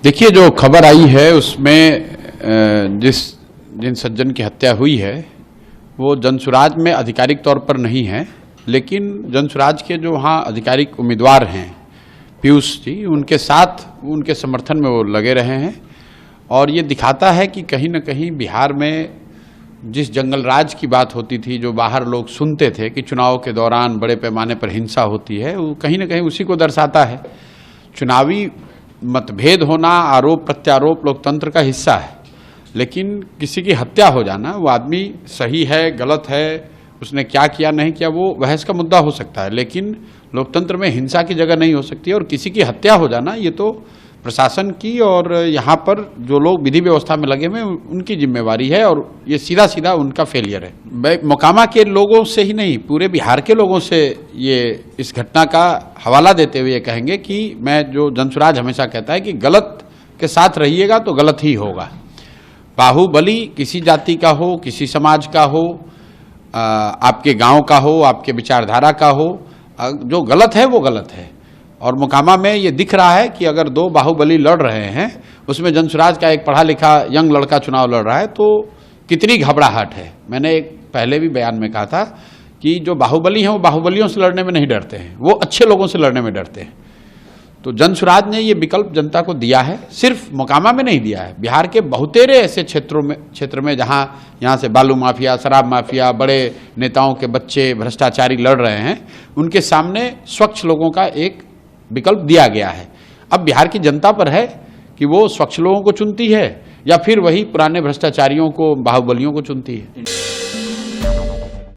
देखिए, जो खबर आई है उसमें जिन सज्जन की हत्या हुई है वो जनसुराज में आधिकारिक तौर पर नहीं है, लेकिन जनसुराज के जो वहाँ आधिकारिक उम्मीदवार हैं पीयूष जी, उनके साथ उनके समर्थन में वो लगे रहे हैं। और ये दिखाता है कि कहीं न कहीं बिहार में जिस जंगल राज की बात होती थी, जो बाहर लोग सुनते थे कि चुनाव के दौरान बड़े पैमाने पर हिंसा होती है, वो कहीं न कहीं उसी को दर्शाता है। चुनावी मतभेद होना, आरोप प्रत्यारोप लोकतंत्र का हिस्सा है, लेकिन किसी की हत्या हो जाना, वो आदमी सही है गलत है, उसने क्या किया नहीं किया, वो बहस का मुद्दा हो सकता है, लेकिन लोकतंत्र में हिंसा की जगह नहीं हो सकती। और किसी की हत्या हो जाना ये तो प्रशासन की और यहाँ पर जो लोग विधि व्यवस्था में लगे हुए उनकी जिम्मेवारी है, और ये सीधा सीधा उनका फेलियर है। मोकामा के लोगों से ही नहीं, पूरे बिहार के लोगों से ये इस घटना का हवाला देते हुए कहेंगे कि मैं जो जनसुराज हमेशा कहता है कि गलत के साथ रहिएगा तो गलत ही होगा। बाहुबली किसी जाति का हो, किसी समाज का हो, आपके गांव का हो, आपके विचारधारा का हो, जो गलत है वो गलत है। और मोकामा में ये दिख रहा है कि अगर दो बाहुबली लड़ रहे हैं, उसमें जनसुराज का एक पढ़ा लिखा यंग लड़का चुनाव लड़ रहा है, तो कितनी घबराहट है। मैंने एक पहले भी बयान में कहा था कि जो बाहुबली हैं वो बाहुबलियों से लड़ने में नहीं डरते हैं, वो अच्छे लोगों से लड़ने में डरते हैं। तो जनसुराज ने ये विकल्प जनता को दिया है, सिर्फ मोकामा में नहीं दिया है, बिहार के बहुतेरे ऐसे क्षेत्र में जहाँ यहाँ से बालू माफिया, शराब माफिया, बड़े नेताओं के बच्चे भ्रष्टाचारी लड़ रहे हैं, उनके सामने स्वच्छ लोगों का एक विकल्प दिया गया है। अब बिहार की जनता पर है कि वो स्वच्छ लोगों को चुनती है या फिर वही पुराने भ्रष्टाचारियों को, बाहुबलियों को चुनती है।